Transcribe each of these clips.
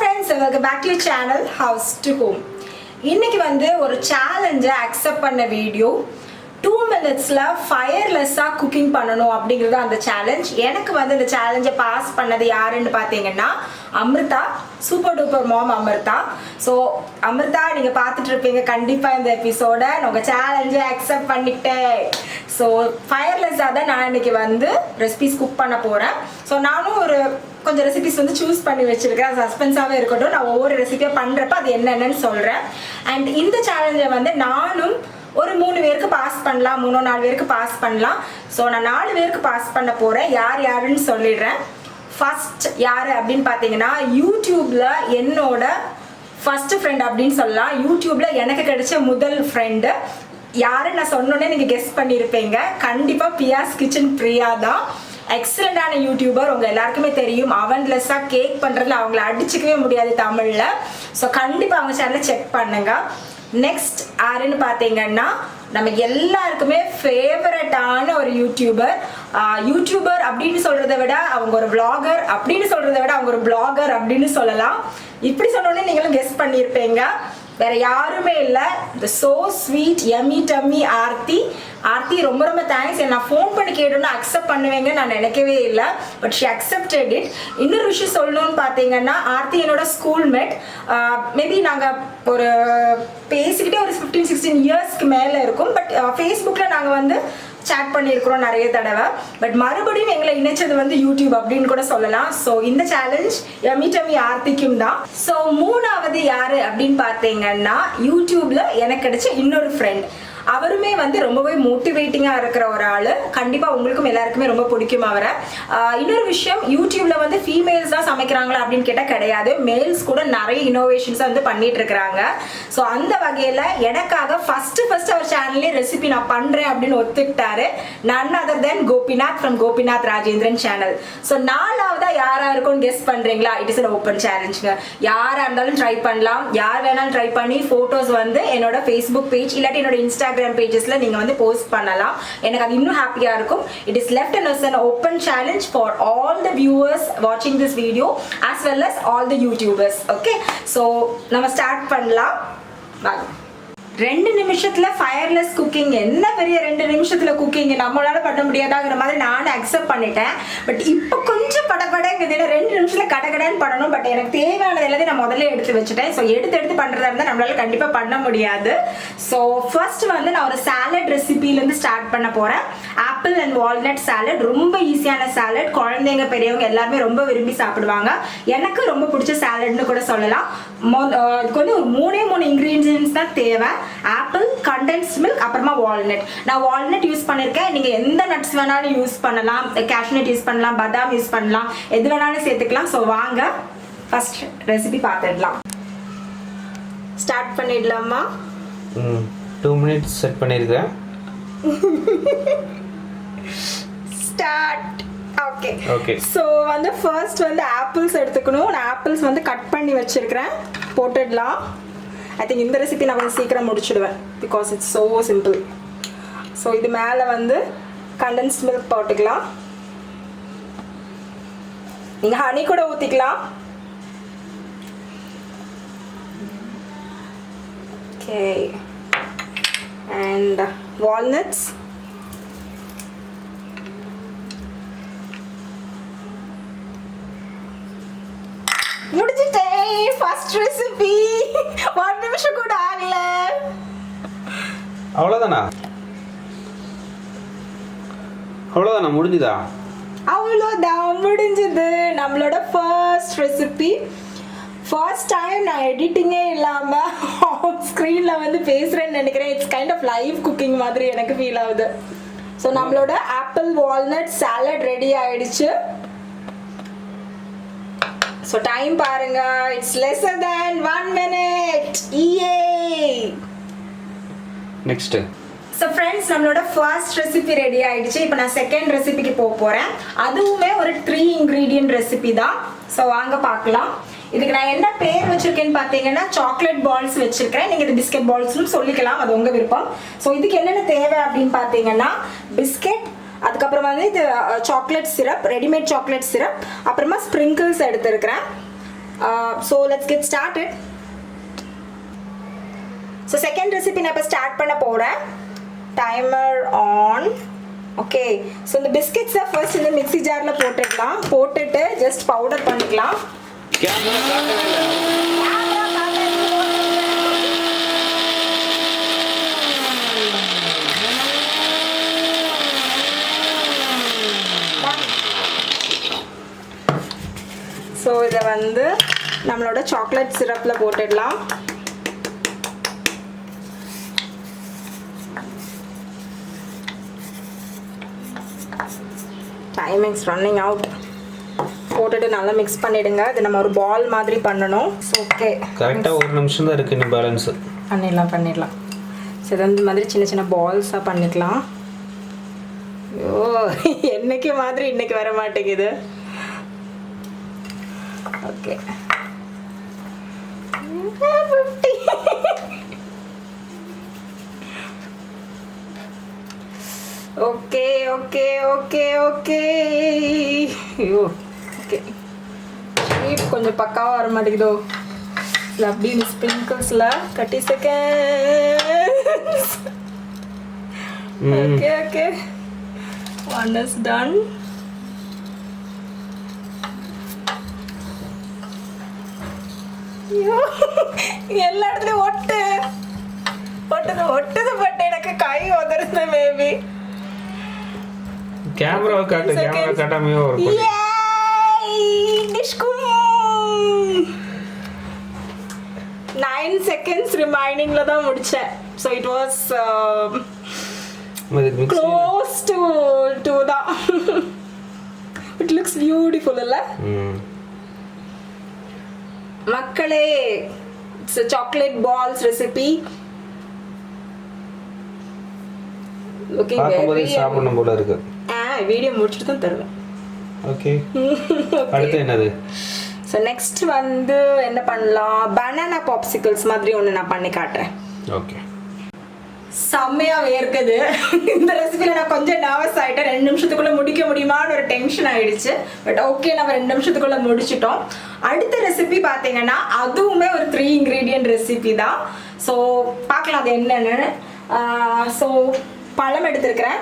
friends, welcome back to your channel House to Home. இன்னைக்கு வந்து ஒரு சேலஞ்சை அக்செப்ட் பண்ண வீடியோ 2 minutesல ஃபயர்லெஸ்ஸா குக்கிங் பண்ணனும் அப்படிங்கறது அந்த சேலஞ்ச். எனக்கு வந்து இந்த சேலஞ்சை பாஸ் பண்ணது யாருன்னு பாத்தீங்கன்னா அமிர்தா, சூப்பர் டூப்பர் மாம் அமிர்தா. ஸோ அமிர்தா நீங்க பார்த்துட்டு இருப்பீங்க கண்டிப்பா இந்த எபிசோட. உங்க சேலஞ்சை அக்செப்ட் பண்ணிட்டேன். ஸோ ஃபயர்லெஸ்ஸாக தான் நான் இன்னைக்கு வந்து ரெசிபிஸ் குக் பண்ண போறேன். ஸோ நானும் ஒரு கொஞ்சம் ரெசிபிஸ் வந்து சூஸ் பண்ணி வச்சிருக்கேன். சஸ்பென்ஸாகவே இருக்கட்டும், நான் ஒவ்வொரு ரெசிபியாக பண்ணுறப்ப அது என்னென்னு சொல்கிறேன். அண்ட் இந்த சேலஞ்சை வந்து நானும் ஒரு 3 பேருக்கு பாஸ் பண்ணலாம், 3-4 பேருக்கு பாஸ் பண்ணலாம். ஸோ நான் 4 பேருக்கு பாஸ் பண்ண போகிறேன். யார் யாருன்னு சொல்லிடுறேன். ஃபர்ஸ்ட் யார் அப்படின்னு பார்த்தீங்கன்னா யூடியூப்ல என்னோட ஃபர்ஸ்ட் ஃப்ரெண்ட் அப்படின்னு சொல்லலாம். யூடியூப்ல எனக்கு கிடைச்ச முதல் ஃப்ரெண்டு யாரு நான் சொன்னோன்னே நீங்கள் கெஸ் பண்ணியிருப்பீங்க. கண்டிப்பாக பியாஸ் கிச்சன் பிரியா தான். எக்ஸலண்டான யூடியூபர், உங்க எல்லாருக்குமே தெரியும். அவன்லெஸ்ஸாக கேக் பண்ணுறதுல அவங்கள அடிச்சுக்கவே முடியாது தமிழில். ஸோ கண்டிப்பாக அவங்க சேனலை செக் பண்ணுங்க. நெக்ஸ்ட் யாருன்னு பார்த்தீங்கன்னா நம்ம எல்லாருக்குமே ஃபேவரட்டான ஒரு யூடியூபர். யூடியூபர் அப்படின்னு சொல்றதை விட அவங்க ஒரு vlogger, அப்படின்னு சொல்றதை விட அவங்க ஒரு blogger அப்படின்னு சொல்லலாம். இப்படி சொன்னோன்னே நீங்களும் கெஸ் பண்ணியிருப்பீங்க. வேற யாருமே இல்லை, the so sweet yummy tummy Aarthi. Aarthi ரொம்ப ரொம்ப தேங்க்ஸ். நான் ஃபோன் பண்ணி கேட்டோன்னு அக்செப்ட் பண்ணுவேங்க நான் நினைக்கவே இல்லை, பட் ஷி அக்செப்டட் இட். இன்னொரு விஷயம் சொல்லணும்னு பார்த்தீங்கன்னா ஆர்த்தி என்னோட ஸ்கூல்மேட். மேபி நாங்கள் ஒரு பேசிக்கிட்டே ஒரு 15-16 இயர்ஸ்க்கு மேலே இருக்கும். பட் ஃபேஸ்புக்கில் நாங்கள் வந்து சேட் பண்ணியிருக்கிறோம் நிறைய தடவை. பட் மறுபடியும் எங்களை இணைச்சது வந்து யூடியூப் அப்படின்னு கூட சொல்லலாம். ஸோ இந்த சேலஞ்ச் எம்மி டம்மி ஆர்த்திக்கும் தான். ஸோ 3வது யாரு அப்படின்னு பார்த்தீங்கன்னா யூடியூப்ல எனக்கு கிடைச்ச இன்னொரு ஃப்ரெண்ட். அவருமே வந்து ரொம்பவே மோட்டிவேட்டிங்காக இருக்கிற ஒரு ஆள். கண்டிப்பாக உங்களுக்கும் எல்லாருக்குமே ரொம்ப பிடிக்கும் அவரை. இன்னொரு விஷயம், யூடியூப்ல வந்து ஃபீமேல்ஸ் தான் சமைக்கிறாங்களா அப்படின்னு கேட்டால் கிடையாது. மேல்ஸ் கூட நிறைய இனோவேஷன்ஸை வந்து பண்ணிட்டு இருக்கிறாங்க. ஸோ அந்த வகையில் எனக்காக ஃபர்ஸ்ட் அவர் சேனல்லே ரெசிபி நான் பண்ணுறேன் அப்படின்னு ஒத்துக்கிட்டாரு. None other than Gopinath from Gopinath Rajendran channel. So 4வதா யாரா இருக்கும்னு கெஸ் பண்ணுறீங்களா? இட் இஸ் அன் ஓப்பன் சேலஞ்சுங்க. யாராக இருந்தாலும் ட்ரை பண்ணலாம். யார் வேணாலும் ட்ரை பண்ணி ஃபோட்டோஸ் வந்து என்னோட ஃபேஸ்புக் பேஜ் இல்லாட்டி என்னோட இன்ஸ்டாகிராம் பேஜஸ்ல நீங்க வந்து போஸ்ட் பண்ணலாம். எனக்கு அது இன்னும் ஹாப்பியா இருக்கும். It is left as an open challenge for all the viewers watching this video as well as all the YouTubers. Okay, so நம்ம ஸ்டார்ட் பண்ணலாம். வாங்க. 2 நிமிஷத்துல ஃபயர்லெஸ் குக்கிங். என்ன பெரிய 2 நிமிஷத்துல குக்கிங் நம்மளால பண்ண முடியாதாங்கிற மாதிரி நானும் அக்செப்ட் பண்ணிட்டேன். பட் இப்போ கொஞ்சம் படபடங்குது. 2 நிமிஷத்துல கடகடன்னு பண்ணணும். பட் எனக்கு தேவையானது எல்லாத்தையும் நான் முதல்ல எடுத்து வச்சுட்டேன். ஸோ எடுத்து பண்ணுறதா இருந்தால் நம்மளால கண்டிப்பாக பண்ண முடியாது. ஸோ ஃபர்ஸ்ட் வந்து நான் ஒரு சாலட் ரெசிபிலேருந்து ஸ்டார்ட் பண்ண போகிறேன். Apple and walnut salad. ரொம்ப ஈஸியான சாலட். குழந்தைங்க பெரியவங்க எல்லாருமே ரொம்ப விரும்பி சாப்பிடுவாங்க. எனக்கு ரொம்ப பிடிச்ச சாலட்னு கூட சொல்லலாம். இதுக்கு வந்து ஒரு 3 இன்க்ரீடியன்ஸ் தான் தேவை. ஆப்பிள், கண்டென்ஸ்ட் மில்க், அப்புறமா வால்நட். நான் வால்நட் யூஸ் பண்ணியிருக்கேன். நீங்கள் எந்த நட்ஸ் வேணாலும் யூஸ் பண்ணலாம். கேஷ்நட் யூஸ் பண்ணலாம், பாதாம் யூஸ் பண்ணலாம், எது வேணாலும் சேர்த்துக்கலாம். ஸோ வாங்க ஃபர்ஸ்ட் ரெசிபி பார்த்துடலாம். ஸ்டார்ட் பண்ணிடலாமா? 2 minutes செட் பண்ணியிருக்கேன். ஸ்டார்ட். ஓகே. ஸோ வந்து ஃபர்ஸ்ட் வந்து ஆப்பிள்ஸ் எடுத்துக்கணும். நான் ஆப்பிள்ஸ் வந்து கட் பண்ணி வச்சிருக்கிறேன். போட்டுடலாம். ஐ திங்க் இந்த ரெசிபி நான் கொஞ்சம் சீக்கிரம் முடிச்சுடுவேன் because it's so simple. So இது மேலே வந்து கண்டென்ஸ்ட் மில்க் போட்டுக்கலாம். நீங்கள் ஹனி கூட ஊற்றிக்கலாம். ஓகே. And walnuts. முடிஞ்சிட்டேன். ஃபர்ஸ்ட் ரெசிபி 1 நிமிஷம் கூட ஆகல. அவ்வளோதானா முடிஞ்சுதா? அவ்வளோதான் முடிஞ்சது நம்மளோட ஃபர்ஸ்ட் ரெசிபி. ஃபர்ஸ்ட் டைம் நான் எடிட்டிங்கே இல்லாமல் ஆன் ஸ்க்ரீனில் வந்து பேசுகிறேன்னு நினைக்கிறேன். It's kind of live cooking மாதிரி எனக்கு ஃபீல் ஆகுது. ஸோ நம்மளோட ஆப்பிள் வால்நட் சாலட் ரெடி ஆயிடுச்சு. So time பாருங்க, it's lesser than 1 minute. Yay! Next. So friends, நம்மளோட first recipe ரெடி ஆயிடுச்சு. இப்போ நான் செகண்ட் ரெசிபிக்கு போக போறேன். அதுவுமே ஒரு 3 ingredient ரெசிபி தான். ஸோ வாங்க பார்க்கலாம். இதுக்கு நான் என்ன பேர் வச்சிருக்கேன்னு பார்த்தீங்கன்னா சாக்லேட் பால்ஸ் வச்சிருக்கேன். நீங்கள் இது பிஸ்கெட் பால்ஸ்னு சொல்லிக்கலாம், அது உங்கள் விருப்பம். ஸோ இதுக்கு என்னென்ன தேவை அப்படின்னு பார்த்தீங்கன்னா பிஸ்கெட், அதுக்கப்புறம் வந்து இது chocolate syrup, readymade chocolate syrup, அப்புறமா ஸ்ப்ரிங்கிள்ஸ் எடுத்துருக்கிறேன். So let's get started. So second recipe நான் இப்ப ஸ்டார்ட் பண்ண போறேன். Timer on. Okay. So இந்த பிஸ்கட்ஸை first இந்த மிக்ஸி ஜார்ல போட்டுடலாம். போட்டுட்டு just பவுடர் பண்ணிக்கலாம். கேமரா காட்டவே ஸோ இதை வந்து நம்மளோட சாக்லேட் சிரப்பில் போட்டுடலாம். Timings running out. போட்டுட்டு நல்லா மிக்ஸ் பண்ணிடுங்க. இது நம்ம ஒரு பால் மாதிரி பண்ணணும். ஓகே, கரெக்டாக 1 நிமிஷம் தான் இருக்குது இன்னும் பேலன்ஸ். பண்ணிடலாம். ஸோ இது இந்த மாதிரி சின்ன சின்ன பால்ஸாக பண்ணிக்கலாம். ஐயோ, என்னைக்கு மாதிரி இன்னைக்கு வர மாட்டேங்குது. Okay, okay okay okay okay ஐயோ, ஓகே ஷேப் கொஞ்சம் பக்காவாக வர மாட்டேங்குதோ. இல்லை அப்படி இந்த ஸ்ப்ரிங்கிள்ஸில் 30 seconds. Okay okay, one is done. எல்லா இடத்துலயும் ஒட்டுது பட் எனக்கு கை உதறது. மேபி கேமரா காட்டாமே ஒரு 9 seconds ரிமைனிங்ல தான் முடிச்சேன். So it was close to தான். இட் லுக்ஸ் பியூட்டிஃபுல் இல்ல மக்களே? It's chocolate balls recipe. Looking very சாப்பிடணும் போல இருக்கு. வீடியோ முடிச்சிட்டு தான் தருவேன். ஓகே, அடுத்து என்னது? ஸோ நெக்ஸ்ட் வந்து என்ன பண்ணலாம்? பனானா பாப்சிகல்ஸ் மாதிரி ஒன்று நான் பண்ணி காட்டுறேன். ஓகே, செம்மையாக வேர்க்குது. இந்த ரெசிபியில் நான் கொஞ்சம் நர்வஸ் ஆகிட்டேன். 2 நிமிஷத்துக்குள்ளே முடிக்க முடியுமான்னு ஒரு டென்ஷன் ஆகிடுச்சு. பட் ஓகே, நம்ம 2 நிமிஷத்துக்குள்ளே முடிச்சிட்டோம். அடுத்த ரெசிபி பார்த்தீங்கன்னா அதுவுமே ஒரு 3 ingredient ரெசிபி தான். ஸோ பார்க்கலாம் அது என்னென்னு. ஸோ பழம் எடுத்துருக்கிறேன்.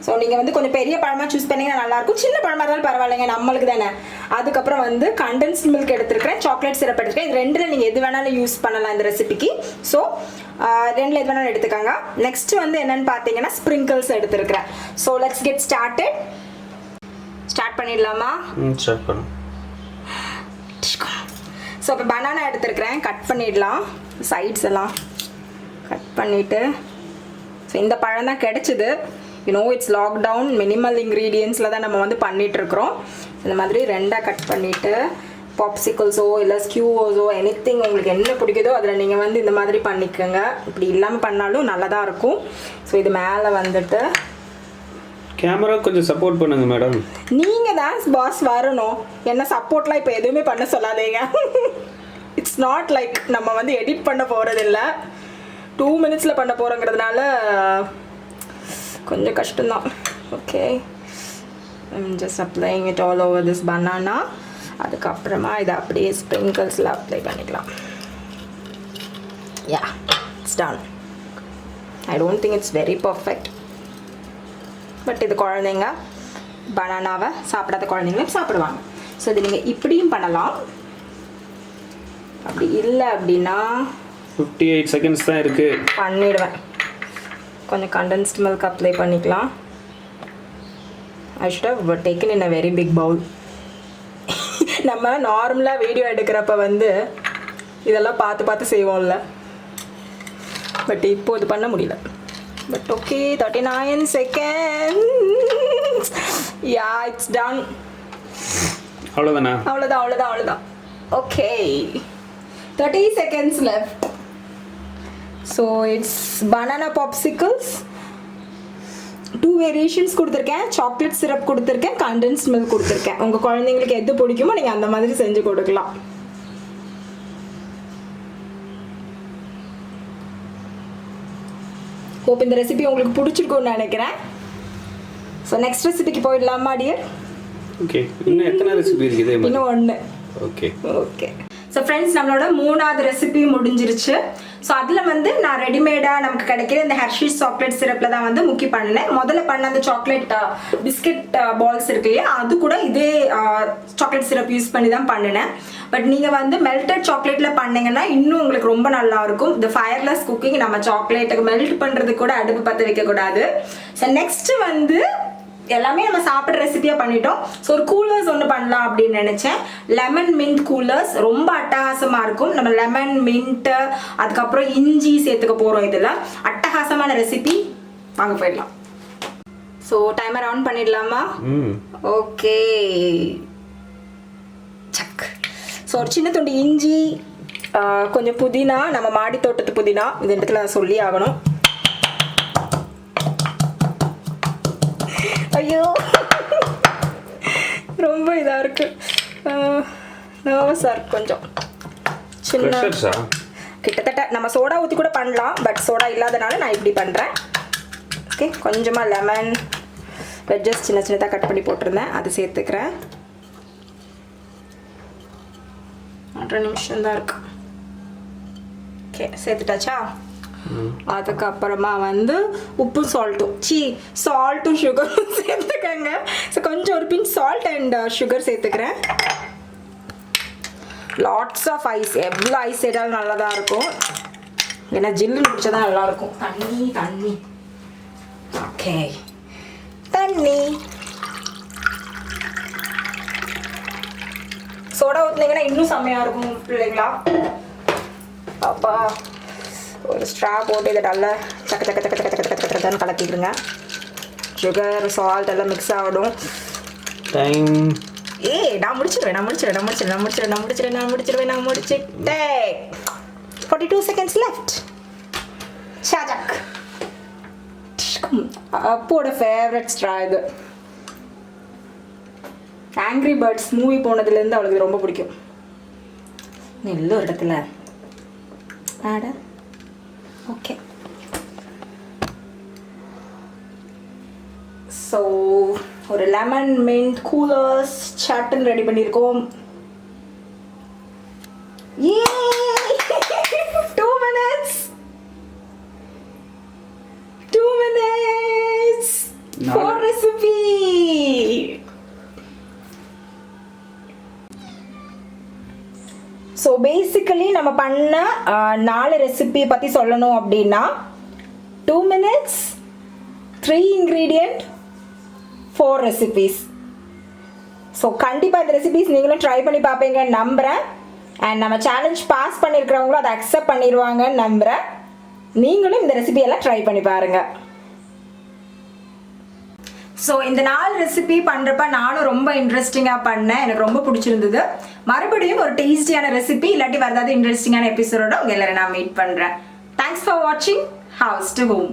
ஸோ நீங்கள் வந்து கொஞ்சம் பெரிய பழமாக சூஸ் பண்ணிங்கன்னா நல்லாயிருக்கும். சின்ன பழமாக இருந்தாலும் பரவாயில்லைங்க, நம்மளுக்கு தானே. அதுக்கப்புறம் வந்து கண்டென்ஸ்ட் மில்க் எடுத்துருக்கிறேன், சாக்லேட் சிரப் எடுத்துருக்கேன். இது 2ல் நீங்கள் எது வேணாலும் யூஸ் பண்ணலாம் இந்த ரெசிபிக்கு. ஸோ 2ல் எது வேணாலும் எடுத்துக்காங்க. நெக்ஸ்ட் வந்து என்னென்னு பார்த்தீங்கன்னா ஸ்ப்ரிங்கிள்ஸ் எடுத்துருக்கிறேன். So let's get started. Start பண்ணிடலாமா? ஸ்டார்ட் பண்ணு. ஸோ இப்போ பனானா எடுத்துருக்கிறேன், கட் பண்ணிடலாம். சைட்ஸ் எல்லாம் கட் பண்ணிவிட்டு, ஸோ இந்த பழம் தான் கிடச்சிது. இட்ஸ் லாக்டவுன், மினிமல் இன்க்ரீடியன்ஸில் தான் நம்ம வந்து பண்ணிகிட்ருக்குறோம். இந்த மாதிரி 2ஆக கட் பண்ணிவிட்டு பாப்சிக்கிள்ஸோ இல்லை ஸ்கியூவோஸோ எனிதிங் உங்களுக்கு என்ன பிடிக்குதோ அதில் நீங்கள் வந்து இந்த மாதிரி பண்ணிக்கோங்க. இப்படி இல்லாமல் பண்ணாலும் நல்லா தான் இருக்கும். ஸோ இது மேலே வந்துட்டு கேமரா கொஞ்சம் சப்போர்ட் பண்ணுங்க மேடம். நீங்கள் தான் பாஸ் வரணும். என்ன சப்போர்ட்லாம் இப்போ எதுவுமே பண்ண சொல்லாதீங்க. இட்ஸ் நாட் லைக் நம்ம வந்து எடிட் பண்ண போகிறதில்ல, 2 minutesல பண்ண போகிறோங்கிறதுனால கொஞ்சம் கஷ்டம்தான். Okay, I'm just applying it all over this banana. அதுக்கப்புறமா இதை அப்படியே ஸ்ப்ரிங்கிள்ஸில் அப்ளை பண்ணிக்கலாம். Yeah, it's done. I don't think it's very perfect. But இது குழந்தைங்க பனானாவை சாப்பிடாத குழந்தைங்களும் சாப்பிடுவாங்க. ஸோ இது நீங்கள் இப்படியும் பண்ணலாம். அப்படி இல்லை அப்படின்னா 58 seconds தான் இருக்குது. பண்ணிடுவேன். கொஞ்சம் கண்டென்ஸ்ட் மில்க் அப்ளை பண்ணிக்கலாம். I should have taken in a very big bowl. நம்ம நார்மலாக வீடியோ எடுக்கிறப்ப வந்து இதெல்லாம் பார்த்து செய்வோம்ல, பட் இப்போ இது பண்ண முடியல. But okay, 39 seconds. Yeah, it's done. அவ்வளோதான். Okay, 30 seconds left. So it's banana popsicles. 2 variations கொடுத்துருக்கேன். சாக்லேட் சிரப் கொடுத்துருக்கேன், கண்டென்ஸ்ட் மில்க் கொடுத்துருக்கேன். உங்கள் குழந்தைங்களுக்கு எது பிடிக்குமோ நீங்கள் அந்த மாதிரி செஞ்சு கொடுக்கலாம். ஹோப் இந்த ரெசிபி உங்களுக்கு பிடிச்சிருக்கும்னு நினைக்கிறேன். ஸோ நெக்ஸ்ட் ரெசிபிக்கு போயிடலாமா டியர்? ஓகே, இன்னும் எத்தனை ரெசிபி இருக்குது? இன்னும் 1. ஓகே. ஸோ ஃப்ரெண்ட்ஸ், நம்மளோட 3வது ரெசிபி முடிஞ்சிருச்சு. ஸோ அதில் வந்து நான் ரெடிமேடாக நமக்கு கிடைக்கிற இந்த ஹெர்ஷீஸ் சாக்லேட் சிரப்பில் தான் வந்து முக்கி பண்ணினேன். முதல்ல பண்ண அந்த சாக்லேட் பிஸ்கெட் பால்ஸ் இருக்கு இல்லையா, அது கூட இதே சாக்லேட் சிரப் யூஸ் பண்ணி தான் பண்ணினேன். பட் நீங்கள் வந்து மெல்டட் சாக்லேட்டில் பண்ணிங்கன்னா இன்னும் உங்களுக்கு ரொம்ப நல்லா இருக்கும். இந்த ஃபயர்லெஸ் குக்கிங் நம்ம சாக்லேட்டுக்கு மெல்ட் பண்ணுறதுக்கு கூட அடுப்பு பற்ற வைக்கக்கூடாது. ஸோ நெக்ஸ்ட்டு வந்து எல்லாமே நம்ம சாப்பிட்ற ரெசிபியாக பண்ணிட்டோம். ஸோ ஒரு கூலர்ஸ் ஒன்று பண்ணலாம் அப்படின்னு நினச்சேன். லெமன் மின்ட் கூலர்ஸ் ரொம்ப அட்டகாசமாக இருக்கும். நம்ம லெமன் மின்ட்டு அதுக்கப்புறம் இஞ்சி சேர்த்துக்க போகிறோம். இதில் அட்டகாசமான ரெசிபி. வாங்க போயிடலாம். ஸோ டைமர் ஆன் பண்ணிடலாமா? ஓகே, சக். ஸோ ஒரு சின்ன துண்டு இஞ்சி, கொஞ்சம் புதினா, நம்ம மாடி தோட்டத்து புதினா, இந்த இடத்துல சொல்லி ஆகணும். ஐயோ, ரொம்ப இதாக இருக்கு, நர்வஸாக இருக்கு கொஞ்சம். சின்ன கிட்டத்தட்ட நம்ம சோடா ஊற்றி கூட பண்ணலாம், பட் சோடா இல்லாதனால நான் இப்படி பண்ணுறேன். ஓகே, கொஞ்சமாக லெமன் வெஜ்ஜஸ் சின்ன சின்னதாக கட் பண்ணி போட்டிருந்தேன், அது சேர்த்துக்கிறேன். 1.5 நிமிஷம் தான் இருக்கு. ஓகே, சேர்த்துட்டாச்சா? அதுக்கப்புறமா வந்து உப்பும் சால்ட்டும் சுகரும் சேர்த்துக்கங்க. ஸோ கொஞ்சம் ஒரு பின் சால்ட் அண்ட் சுகர் சேர்த்துக்கிறேன். லாட்ஸ் ஆஃப் ஐஸ், எவ்வளோ ஐஸ் சேர்த்தாலும் நல்லா தான் இருக்கும். ஏன்னா ஜில்லுன்னு குடிச்சா தான் நல்லாயிருக்கும். தண்ணி ஓகே, தண்ணி. சோடா ஊற்றுனீங்கன்னா இன்னும் செம்மையாக இருக்கும் பிள்ளைங்களா. அப்பா, ஒரு ஸ்ட்ரா போட்டு இதை நல்லா சக்க சக்க சக்க சக்க சக்க சக்க சக்கன்னு கலக்கிடுங்க. சுகர் சால்ட் எல்லாம் மிக்ஸ் ஆகிடும். டைம். நான் முடிச்சிட்டேன். 42 seconds left. ஷாஜாக் அப்போட ஃபேவரட் ஸ்ட்ரா இது. ஆங்க்ரி பேர்ட்ஸ் மூவி போனதுலேருந்து அவளுக்கு ரொம்ப பிடிக்கும். நல்ல ஒரு இடத்துல ஆட. ஓகே, ஸோ ஒரு லெமன் மின்ட் கூலர்ஸ் சாட்டன் ரெடி பண்ணியிருக்கோம். 2 minutes for recipe. So basically நம்ம பண்ண 4 ரெசிபி பற்றி சொல்லணும் அப்படின்னா 2 minutes 3 ingredient 4 recipes. ஸோ கண்டிப்பாக இந்த ரெசிபிஸ் நீங்களும் ட்ரை பண்ணி பார்ப்பீங்கன்னு நம்புகிறேன். அண்ட் நம்ம சேலஞ்ச் பாஸ் பண்ணியிருக்கிறவங்களும் அதை அக்செப்ட் பண்ணிடுவாங்கன்னு நம்புகிறேன். நீங்களும் இந்த ரெசிபியெல்லாம் ட்ரை பண்ணி பாருங்கள். ஸோ இந்த 4 ரெசிபி பண்ணுறப்ப நானும் ரொம்ப இன்ட்ரெஸ்டிங்காக பண்ணேன். எனக்கு ரொம்ப பிடிச்சிருந்தது. மறுபடியும் ஒரு டேஸ்டியான ரெசிபி இல்லாட்டி வேறு ஏதாவது இன்ட்ரெஸ்டிங்கான எபிசோடோட உங்கள் எல்லாரும் நான் மீட் பண்ணுறேன். தேங்க்ஸ் ஃபார் வாட்சிங் ஹவுஸ் டு ஹோம்.